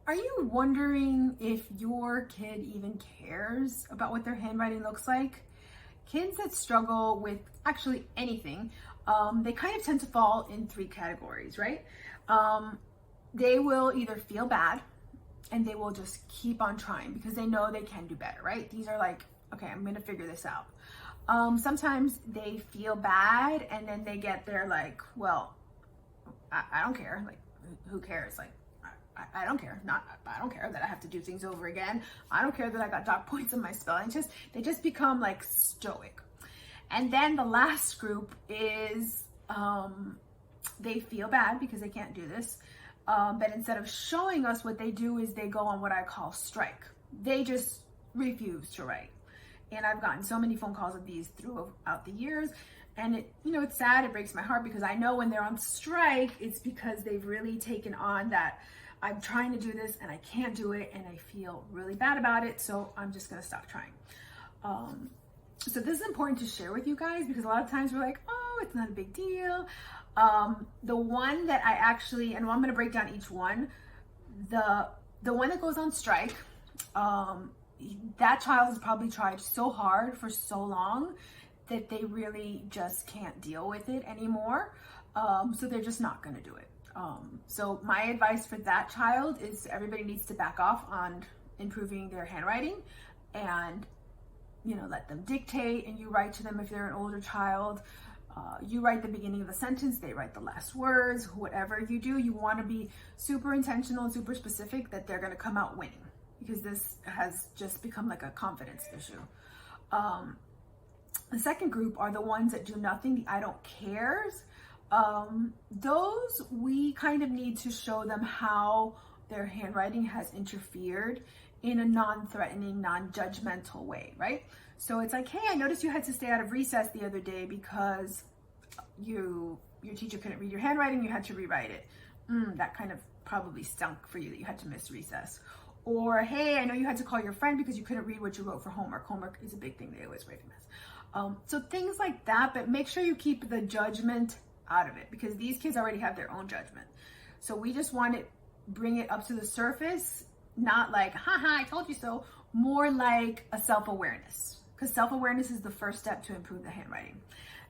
Are you wondering if your kid even cares about what their handwriting looks like? Kids that struggle with actually anything, they kind of tend to fall in three categories, right? They will either feel bad and they will just keep on trying because they know they can do better, right? These are like, okay, I'm gonna figure this out. Sometimes they feel bad and then they get there like, well, I don't care. Like, who cares? Like, I don't care. I don't care that I have to do things over again. I don't care that I got dot points in my spelling. They just become like stoic. And then the last group is they feel bad because they can't do this. But instead of showing us what they do is they go on what I call strike. They just refuse to write. And I've gotten so many phone calls of these throughout the years. And it's sad, it breaks my heart because I know when they're on strike, it's because they've really taken on that I'm trying to do this and I can't do it and I feel really bad about it, so I'm just gonna stop trying. So this is important to share with you guys because a lot of times we're like, oh, it's not a big deal. The one that I actually, and I'm gonna break down each one, the one that goes on strike, that child has probably tried so hard for so long that they really just can't deal with it anymore. So they're just not gonna do it. So my advice for that child is everybody needs to back off on improving their handwriting and, let them dictate and you write to them if they're an older child. You write the beginning of the sentence, they write the last words. Whatever you do, you want to be super intentional and super specific that they're going to come out winning because this has just become like a confidence issue. The second group are the ones that do nothing, the I don't cares. Those we kind of need to show them how their handwriting has interfered in a non-threatening, non-judgmental way, right? So it's like, hey, I noticed you had to stay out of recess the other day because your teacher couldn't read your handwriting, you had to rewrite it. That kind of probably stunk for you that you had to miss recess. Or, hey, I know you had to call your friend because you couldn't read what you wrote for homework. Homework is a big thing, they always write this. So things like that, but make sure you keep the judgment out of it because these kids already have their own judgment. So we just want to bring it up to the surface, not like, haha, I told you so, more like a self-awareness because self-awareness is the first step to improve the handwriting.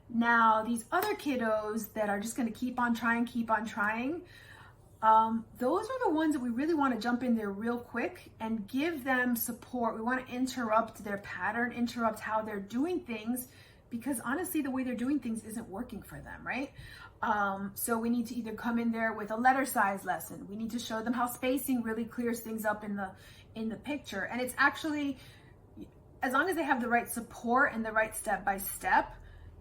Now, these other kiddos that are just going to keep on trying, those are the ones that we really want to jump in there real quick and give them support. We want to interrupt their pattern, interrupt how they're doing things because honestly, the way they're doing things isn't working for them, right? So we need to either come in there with a letter size lesson. We need to show them how spacing really clears things up in the picture. And it's actually, as long as they have the right support and the right step-by-step,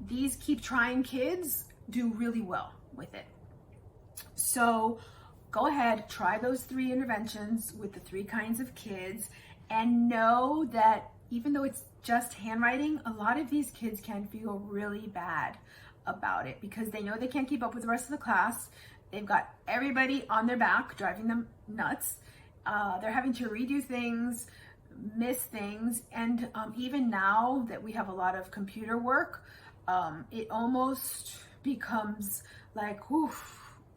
these keep trying kids do really well with it. So go ahead, try those 3 interventions with the 3 kinds of kids and know that even though it's just handwriting, a lot of these kids can feel really bad about it because they know they can't keep up with the rest of the class. They've got everybody on their back driving them nuts. They're having to redo things, miss things, and even now that we have a lot of computer work, it almost becomes like,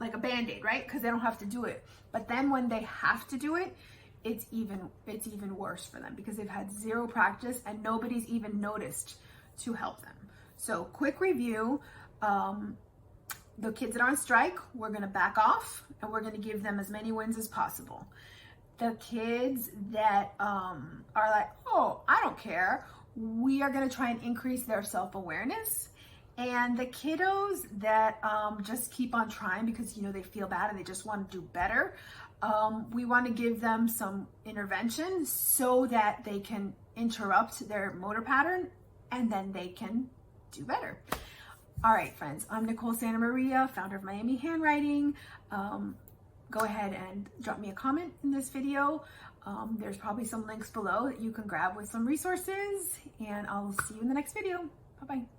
like a Band-Aid, right? Because they don't have to do it. But then when they have to do it, it's even worse for them because they've had 0 practice and nobody's even noticed to help them. So quick review, the kids that are on strike, we're gonna back off and we're gonna give them as many wins as possible. The kids that are like, oh, I don't care, we are gonna try and increase their self-awareness. And the kiddos that just keep on trying because they feel bad and they just want to do better, we want to give them some intervention so that they can interrupt their motor pattern and then they can do better. All right, friends, I'm Nicole Santamaria, founder of Miami Handwriting. Go ahead and drop me a comment in this video. There's probably some links below that you can grab with some resources, and I'll see you in the next video. Bye-bye.